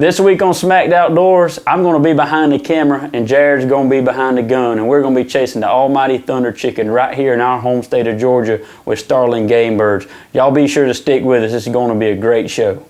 This week on Smacked Outdoors, I'm going to be behind the camera and Jared's going to be behind the gun, and we're going to be chasing the almighty thunder chicken right here in our home state of Georgia with starling game birds. Y'all be sure to stick with us. This is going to be a great show.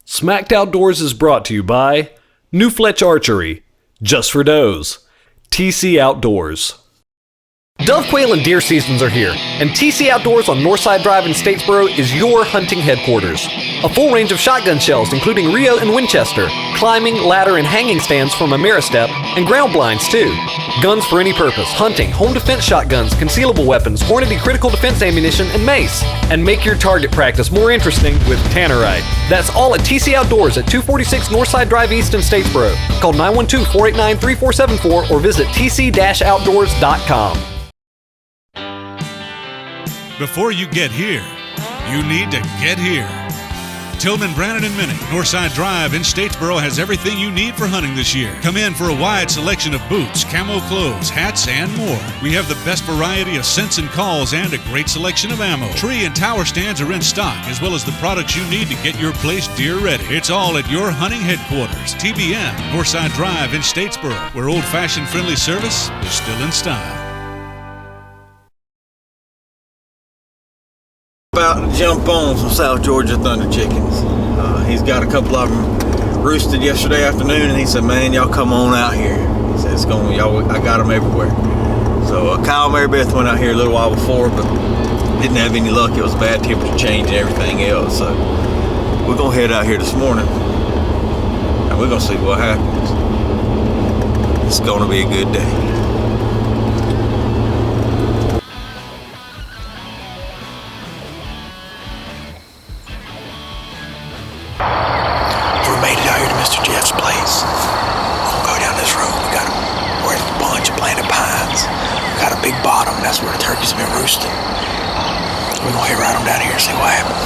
Smacked Outdoors is brought to you by New Fletch Archery, Just for Does, TC Outdoors. Dove, quail, and deer seasons are here, and TC Outdoors on Northside Drive in Statesboro is your hunting headquarters. A full range of shotgun shells, including Rio and Winchester, climbing, ladder, and hanging stands from Ameristep, and ground blinds too. Guns for any purpose, hunting, home defense shotguns, concealable weapons, Hornady critical defense ammunition, and mace. And make your target practice more interesting with Tannerite. That's all at TC Outdoors at 246 Northside Drive East in Statesboro. Call 912-489-3474 or visit tc-outdoors.com. Before you get here, you need to get here. Tillman, Brannon, and Minnick, Northside Drive in Statesboro has everything you need for hunting this year. Come in for a wide selection of boots, camo clothes, hats, and more. We have the best variety of scents and calls and a great selection of ammo. Tree and tower stands are in stock, as well as the products you need to get your place deer ready. It's all at your hunting headquarters, TBM, Northside Drive in Statesboro, where old-fashioned friendly service is still in style. About to jump on some South Georgia Thunder chickens. He's got a couple of them roosted yesterday afternoon, and he said, "Man, y'all come on out here." He said, I got them everywhere. So Kyle and Mary Beth went out here a little while before, but didn't have any luck. It was a bad temperature change and everything else. So we're gonna head out here this morning, and we're gonna see what happens. It's gonna be a good day. Place. We'll go down this road. We're in a bunch of planted pines. We got a big bottom. That's where the turkeys have been roosting. We're gonna head right on down here and see what happens.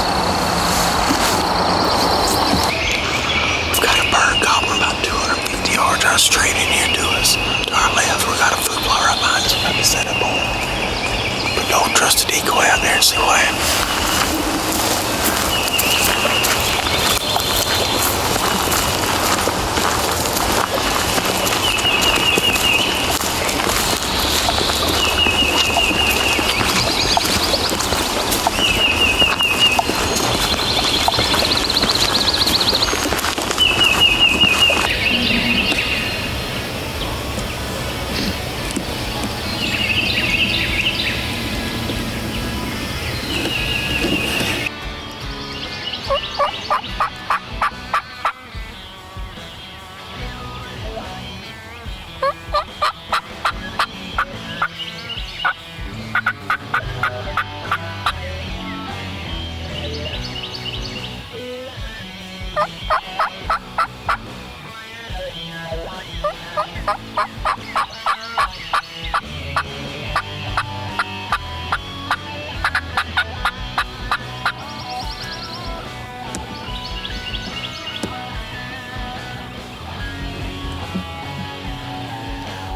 We've got a bird gobbling about 250 yards out straight in here to us. To our left, we got a food plot right behind us. We're gonna be set up on. But don't trust the decoy out there and see what happens.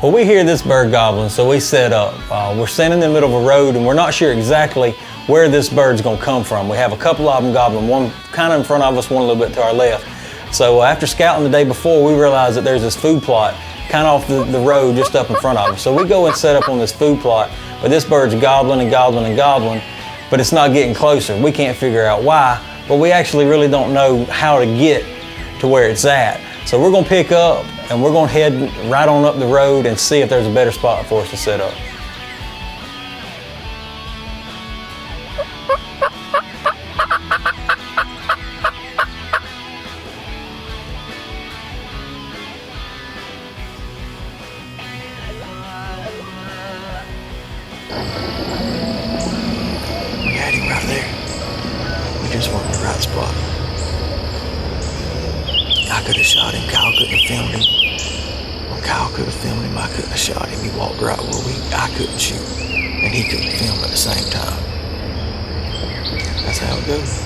Well, we hear this bird gobbling, so we set up. We're standing in the middle of a road, and we're not sure exactly where this bird's gonna come from. We have a couple of them gobbling, one kind of in front of us, one a little bit to our left. So after scouting the day before, we realized that there's this food plot kind of off the road just up in front of us. So we go and set up on this food plot, but this bird's gobbling and gobbling and gobbling, but it's not getting closer. We can't figure out why, but we actually really don't know how to get to where it's at. So we're gonna pick up and we're gonna head right on up the road and see if there's a better spot for us to set up. We had him right there. We just weren't in the right spot. I could have shot him, Kyle couldn't have filmed him. Well, Kyle could have filmed him, I couldn't have shot him. He walked right where I couldn't shoot, and he couldn't film at the same time. That's how it goes.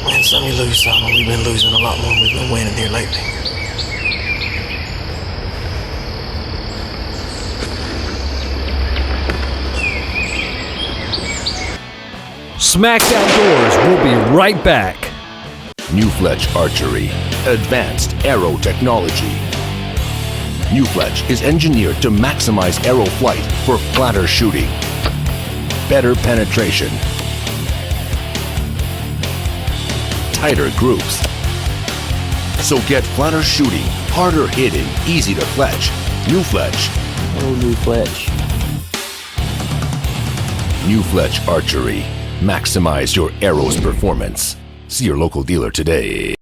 Win some, you lose some, and we've been losing a lot more than we've been winning here lately. Smacked Outdoors will be right back. New Fletch Archery, advanced arrow technology. New Fletch is engineered to maximize arrow flight for flatter shooting, better penetration, tighter groups. So get flatter shooting, harder hitting, easy to fletch. New Fletch. Oh, New Fletch. New Fletch Archery. Maximize your arrow's performance. See your local dealer today.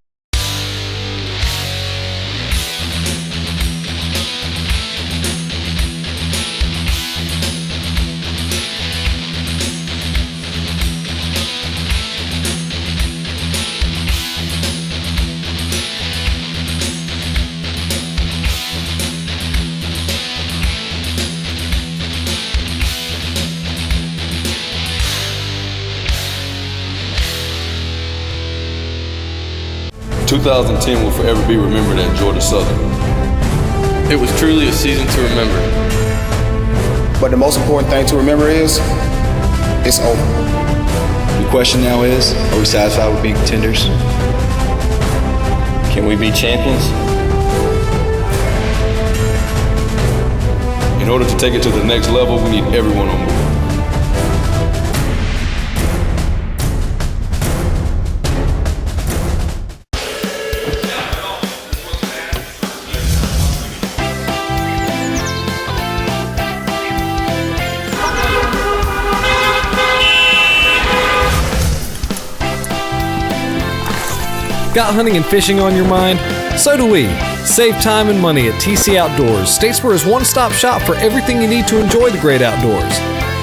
"2010 will forever be remembered at Georgia Southern. It was truly a season to remember. But the most important thing to remember is, it's over. The question now is, are we satisfied with being contenders? Can we be champions? In order to take it to the next level, we need everyone on board. Got hunting and fishing on your mind? So do we. Save time and money at TC Outdoors, Statesboro's one-stop shop for everything you need to enjoy the great outdoors.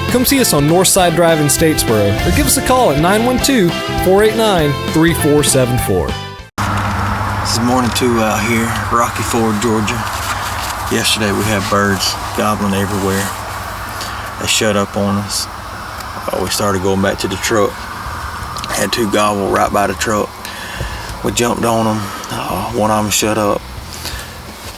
Come see us on Northside Drive in Statesboro or give us a call at 912-489-3474. This is morning 2 out here, Rocky Ford, Georgia. Yesterday we had birds gobbling everywhere. They shut up on us. We started going back to the truck. Had 2 gobble right by the truck. We jumped on them. One of them shut up.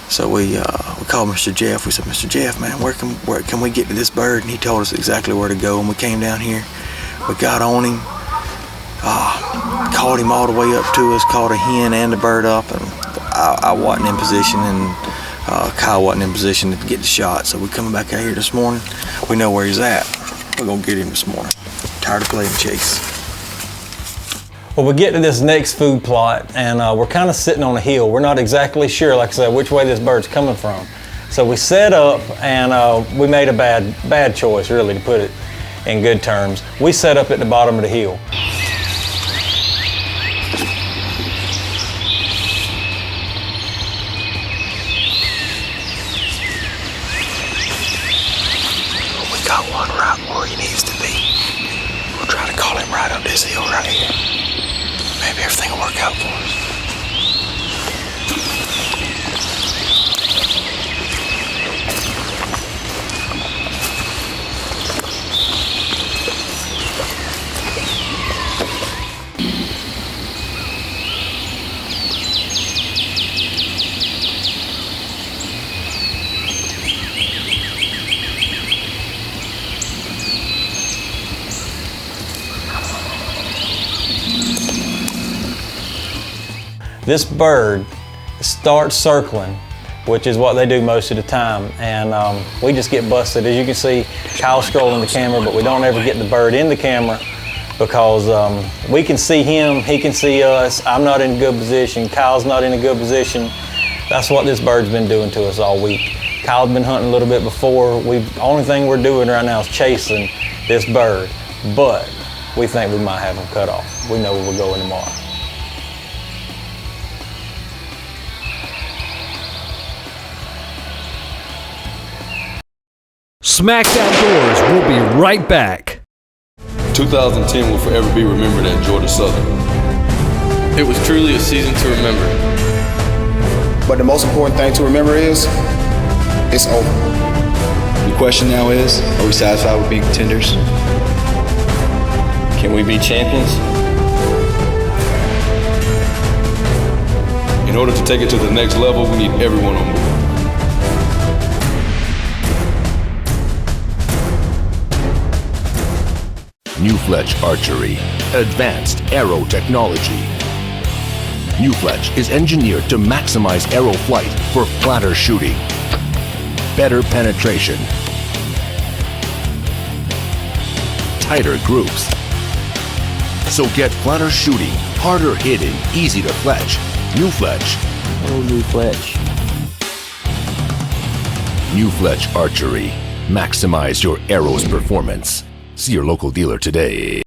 So we called Mr. Jeff. We said, "Mr. Jeff, man, where can we get to this bird?" And he told us exactly where to go. And we came down here. We got on him. Called him all the way up to us. Called a hen and the bird up. And I wasn't in position, and Kyle wasn't in position to get the shot. So we're coming back out here this morning. We know where he's at. We're gonna get him this morning. Tired of playing chase. Well, we get to this next food plot, and we're kind of sitting on a hill. We're not exactly sure, like I said, which way this bird's coming from. So we set up, and we made a bad choice, really, to put it in good terms. We set up at the bottom of the hill. We got one right where he needs to be. We'll try to call him right up this hill right here. Maybe if Outdoors. This bird starts circling, which is what they do most of the time, and we just get busted. As you can see, Kyle's scrolling the camera, but we don't ever get the bird in the camera because we can see him, he can see us. I'm not in a good position, Kyle's not in a good position. That's what this bird's been doing to us all week. Kyle's been hunting a little bit before. Only thing we're doing right now is chasing this bird, but we think we might have him cut off. We know where we're going tomorrow. Smacked Outdoors will be right back. 2010 will forever be remembered at Georgia Southern. It was truly a season to remember. But the most important thing to remember is, it's over. The question now is, are we satisfied with being contenders? Can we be champions? In order to take it to the next level, we need everyone on board. New Fletch Archery, advanced arrow technology. New Fletch is engineered to maximize arrow flight for flatter shooting, better penetration, tighter groups. So get flatter shooting, harder hitting, easy to fletch. New Fletch. Oh, New Fletch. New Fletch Archery. Maximize your arrow's performance. See your local dealer today.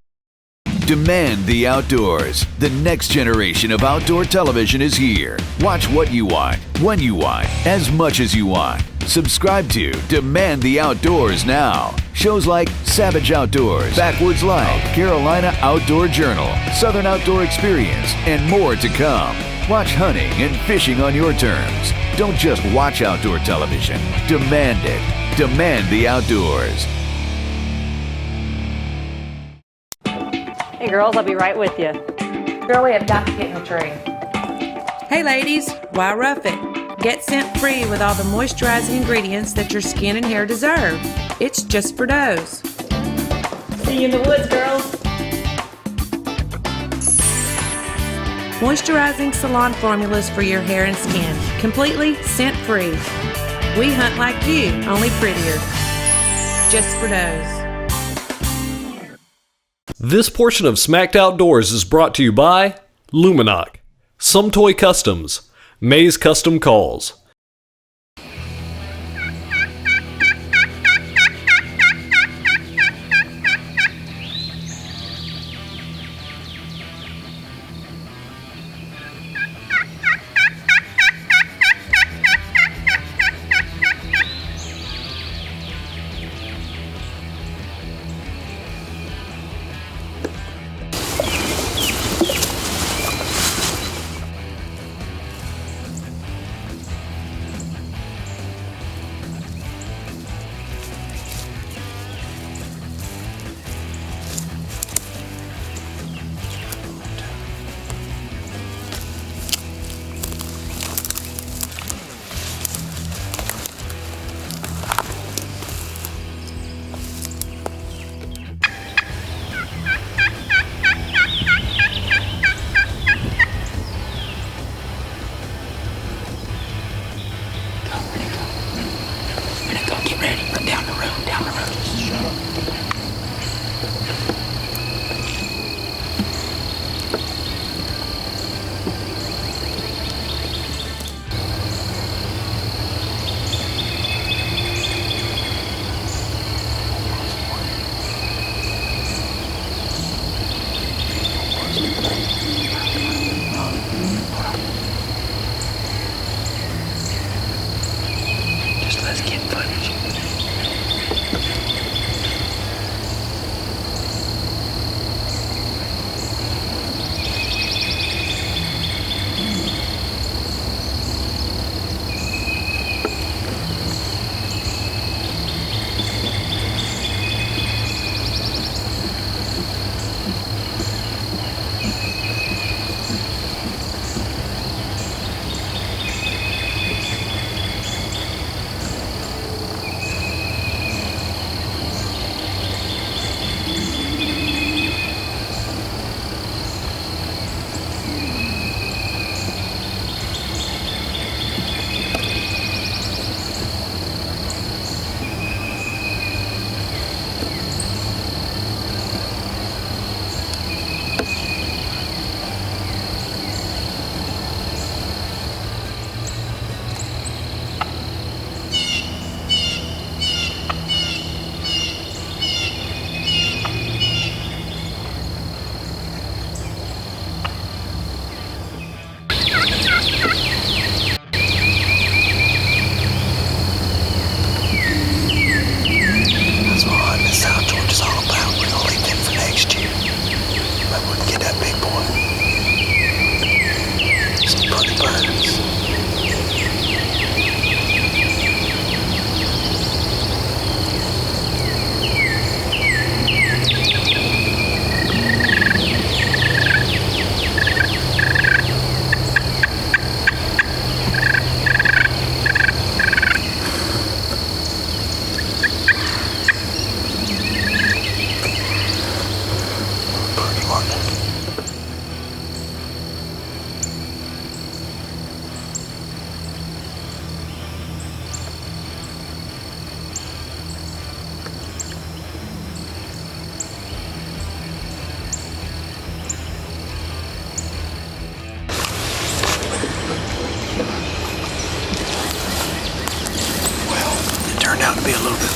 Demand the outdoors. The next generation of outdoor television is here. Watch what you want, when you want, as much as you want. Subscribe to Demand the Outdoors now. Shows like Savage Outdoors, Backwoods Life, Carolina Outdoor Journal, Southern Outdoor Experience, and more to come. Watch hunting and fishing on your terms. Don't just watch outdoor television. Demand it. Demand the outdoors. Hey girls, I'll be right with you. Girl, we have got to get in the tree. Hey ladies, why rough it? Get scent free with all the moisturizing ingredients that your skin and hair deserve. It's just for does. See you in the woods, girls. Moisturizing salon formulas for your hair and skin. Completely scent free. We hunt like you, only prettier. Just for does. This portion of Smacked Outdoors is brought to you by Luminoc, Some Toy Customs, Maze Custom Calls.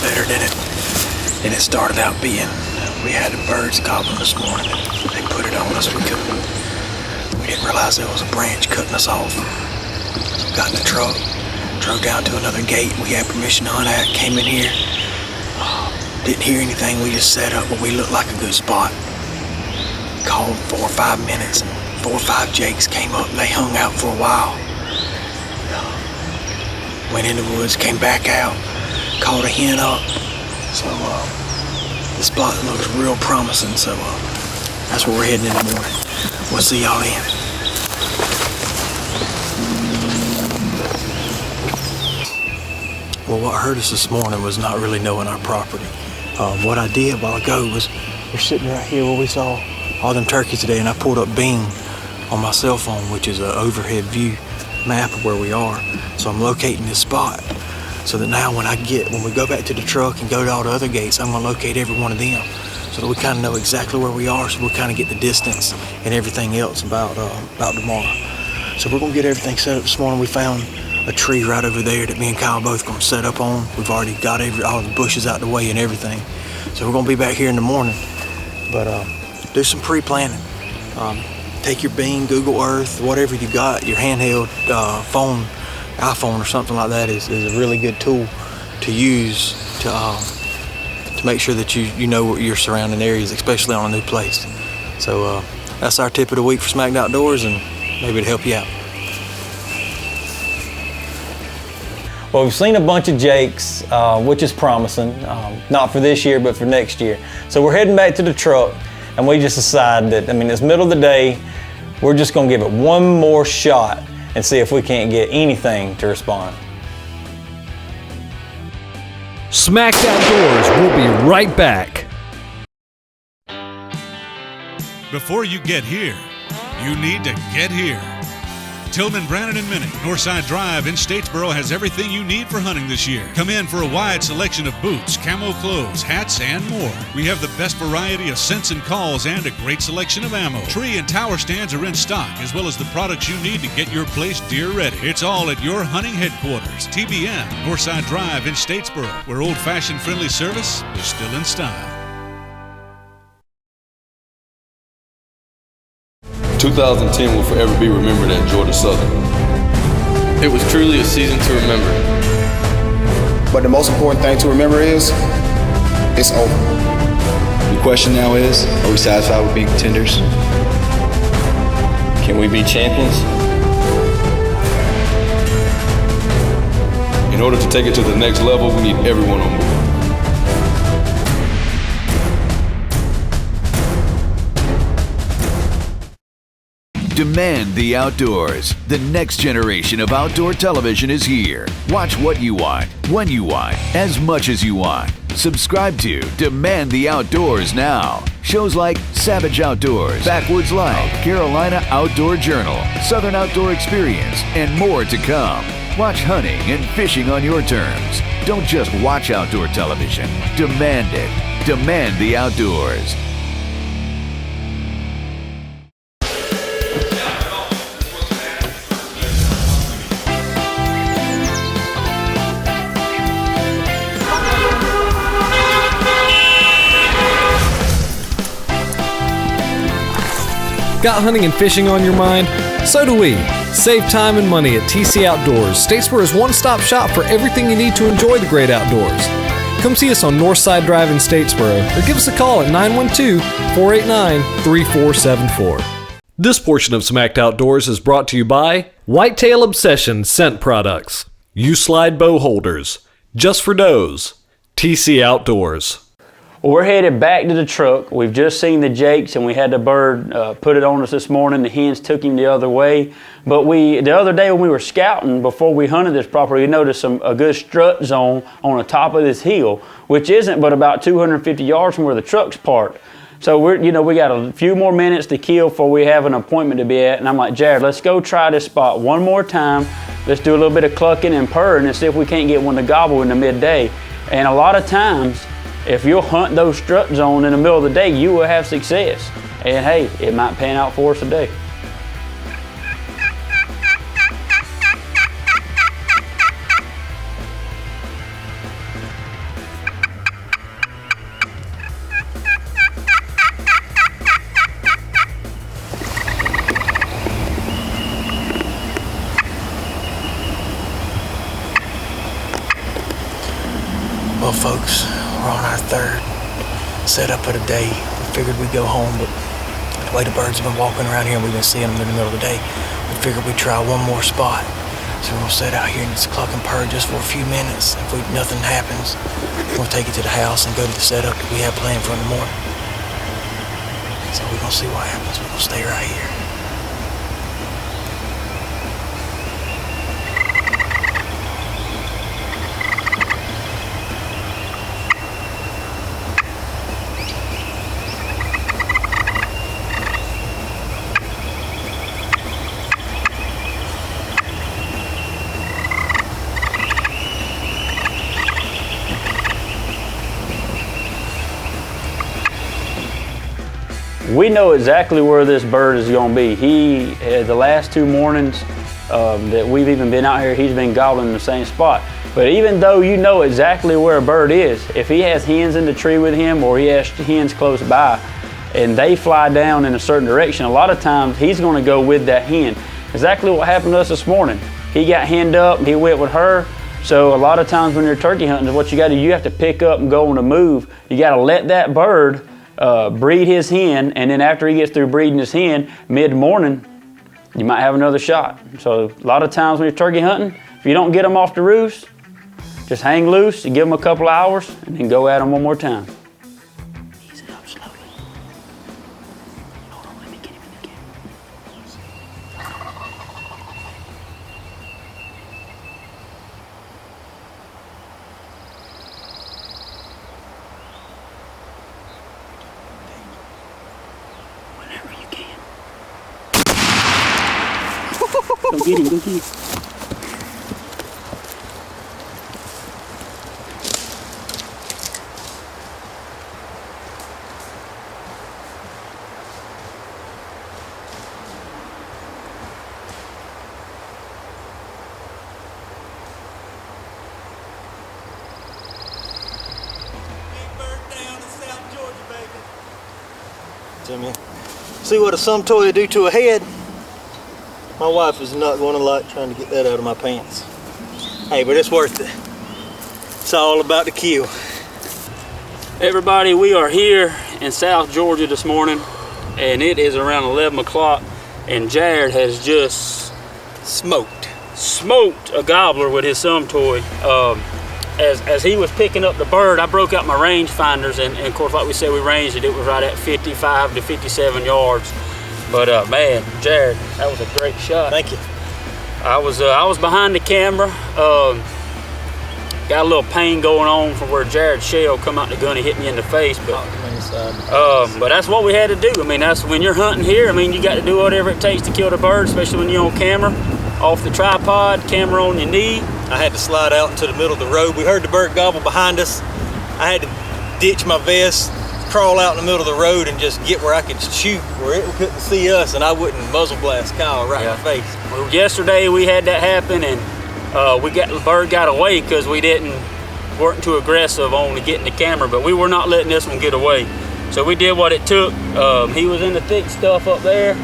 better than it started out being. We had the birds gobbling this morning. They put it on us. We didn't realize there was a branch cutting us off. Got in the truck, drove down to another gate. We had permission to hunt at, came in here. Didn't hear anything. We just set up, but we looked like a good spot. Called 4 or 5 minutes, and 4 or 5 jakes came up. They hung out for a while. Went in the woods, came back out, called a hen up. So the spot looks real promising. So that's where we're heading in the morning. We'll see y'all in. Well, what hurt us this morning was not really knowing our property. What I did a while ago was, we're sitting right here where we saw all them turkeys today, and I pulled up Bing on my cell phone, which is an overhead view map of where we are. So I'm locating this spot so that now when we go back to the truck and go to all the other gates, I'm gonna locate every one of them so that we kind of know exactly where we are, so we'll kind of get the distance and everything else about tomorrow. So we're gonna get everything set up this morning. We found a tree right over there that me and Kyle both gonna set up on. We've already got all the bushes out the way and everything. So we're gonna be back here in the morning. But do some pre-planning. Take your Bing, Google Earth, whatever you got, your handheld phone, iPhone or something like that is a really good tool to use to make sure that you know your surrounding areas, especially on a new place. So that's our tip of the week for Smacked Outdoors, and maybe it'll help you out. Well, we've seen a bunch of jakes, which is promising, not for this year, but for next year. So we're heading back to the truck, and we just decided that, it's middle of the day, we're just gonna give it one more shot and see if we can't get anything to respond. Smacked Outdoors will be right back. Before you get here, you need to get here. Tillman, Brannon, and Minnick, Northside Drive in Statesboro has everything you need for hunting this year. Come in for a wide selection of boots, camo clothes, hats, and more. We have the best variety of scents and calls and a great selection of ammo. Tree and tower stands are in stock, as well as the products you need to get your place deer ready. It's all at your hunting headquarters, TBN, Northside Drive in Statesboro, where old-fashioned friendly service is still in style. 2010 will forever be remembered at Georgia Southern. It was truly a season to remember. But the most important thing to remember is, it's over. The question now is, are we satisfied with being contenders? Can we be champions? In order to take it to the next level, we need everyone on board. Demand the outdoors. The next generation of outdoor television is here. Watch what you want, when you want, as much as you want. Subscribe to Demand the Outdoors now. Shows like Savage Outdoors, Backwoods Life, Carolina Outdoor Journal, Southern Outdoor Experience, and more to come. Watch hunting and fishing on your terms. Don't just watch outdoor television. Demand it. Demand the Outdoors. Got hunting and fishing on your mind? So do we. Save time and money at TC Outdoors, Statesboro's one-stop shop for everything you need to enjoy the great outdoors. Come see us on Northside Drive in Statesboro, or give us a call at 912-489-3474. This portion of Smacked Outdoors is brought to you by Whitetail Obsession Scent Products, U-Slide Bow Holders, Just for Does, TC Outdoors. Well, we're headed back to the truck. We've just seen the jakes, and we had the bird put it on us this morning. The hens took him the other way. But the other day when we were scouting, before we hunted this property, we noticed a good strut zone on the top of this hill, which isn't but about 250 yards from where the truck's parked. So we got a few more minutes to kill before we have an appointment to be at. And I'm like, Jared, let's go try this spot one more time. Let's do a little bit of clucking and purring and see if we can't get one to gobble in the midday. And a lot of times, if you'll hunt those strut zones in the middle of the day, you will have success. And hey, it might pan out for us today. folks. We're on our third setup of the day. We figured we'd go home, but the way the birds have been walking around here and we've been seeing them in the middle of the day, we figured we'd try one more spot. So we're gonna set out here and just cluck and purr just for a few minutes. If nothing happens, we'll take it to the house and go to the setup that we have planned for in the morning. So we're gonna see what happens. We're gonna stay right here. We know exactly where this bird is going to be. He, the last 2 mornings that we've even been out here, he's been gobbling in the same spot. But even though you know exactly where a bird is, if he has hens in the tree with him or he has hens close by and they fly down in a certain direction, a lot of times he's going to go with that hen. Exactly what happened to us this morning. He got henned up, he went with her. So a lot of times when you're turkey hunting, what you got to do, you have to pick up and go on the move. You got to let that bird breed his hen, and then after he gets through breeding his hen, mid-morning, you might have another shot. So a lot of times when you're turkey hunting, if you don't get them off the roost, just hang loose, you give them a couple hours, and then go at them one more time. Ease it up slowly. Hold on, let me get him in the camera. Whenever you can. Go get him, go get him. Jimmy, see what a sum toy do to a head? My wife is not going to like trying to get that out of my pants. Hey, but it's worth it. It's all about the kill. Everybody, we are here in South Georgia this morning, and it is around 11 o'clock, and Jared has just smoked a gobbler with his sum toy. As he was picking up the bird, I broke out my range finders, and of course, like we said, we ranged it. It was right at 55 to 57 yards. But man, Jared, that was a great shot. Thank you. I was behind the camera. Got a little pain going on from where Jared's shell come out the gun and hit me in the face. But that's what we had to do. I mean, that's when you're hunting here. I mean, you got to do whatever it takes to kill the bird, especially when you're on camera, off the tripod, camera on your knee. I had to slide out into the middle of the road. We heard the bird gobble behind us. I had to ditch my vest, crawl out in the middle of the road and just get where I could shoot, where it couldn't see us and I wouldn't muzzle blast Kyle right in the face. Well, yesterday we had that happen, and the bird got away because we weren't too aggressive on getting the camera, but we were not letting this one get away. So we did what it took. He was in the thick stuff up there.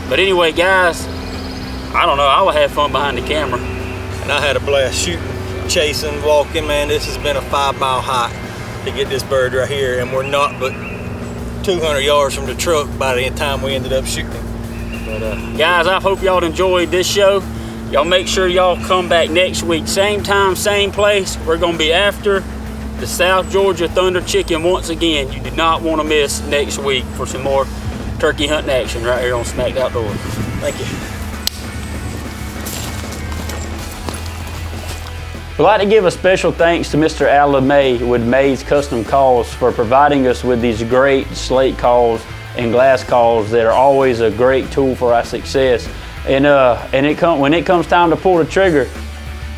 But anyway, guys, I don't know, I would have fun behind the camera. And I had a blast shooting, chasing, walking. Man, this has been a 5-mile hike to get this bird right here, and we're not but 200 yards from the truck by the time we ended up shooting. But guys, I hope y'all enjoyed this show. Y'all make sure y'all come back next week, same time, same place. We're gonna be after the South Georgia Thunder Chicken once again. You do not want to miss next week for some more turkey hunting action right here on Smacked Outdoors. Thank you. We'd like to give a special thanks to Mr. Alan May with May's Custom Calls for providing us with these great slate calls and glass calls that are always a great tool for our success. And when it comes time to pull the trigger,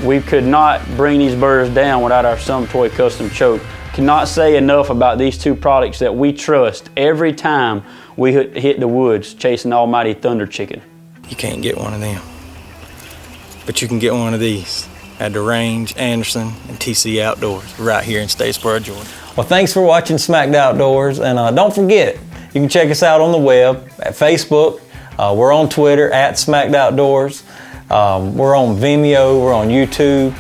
we could not bring these birds down without our Sum Toy Custom Choke. Cannot say enough about these two products that we trust every time we hit the woods chasing almighty Thunder Chicken. You can't get one of them, but you can get one of these at the Range, Anderson, and TC Outdoors right here in Statesboro, Georgia. Well, thanks for watching Smacked Outdoors, and don't forget, you can check us out on the web at Facebook. We're on Twitter at Smacked Outdoors. We're on Vimeo, we're on YouTube.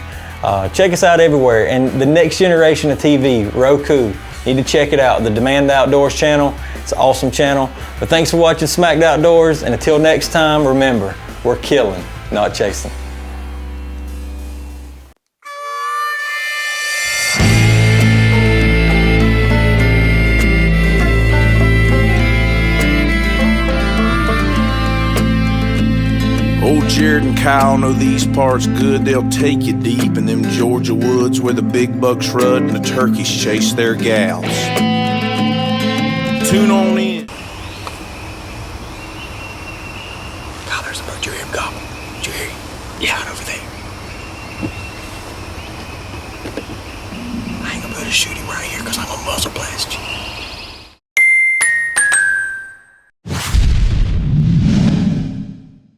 Check us out everywhere. And the next generation of TV, Roku, need to check it out. The Demand the Outdoors channel. It's an awesome channel. But thanks for watching Smacked Outdoors. And until next time, remember, we're killing, not chasing. Old Jared and Kyle know these parts good. They'll take you deep in them Georgia woods where the big bucks rud and the turkeys chase their gals. Tune on in. Kyle, there's a bird. You hear him gobble? Did you hear him? Yeah, right over there. I ain't gonna be able to shoot him right here because I'm gonna muzzle blast you.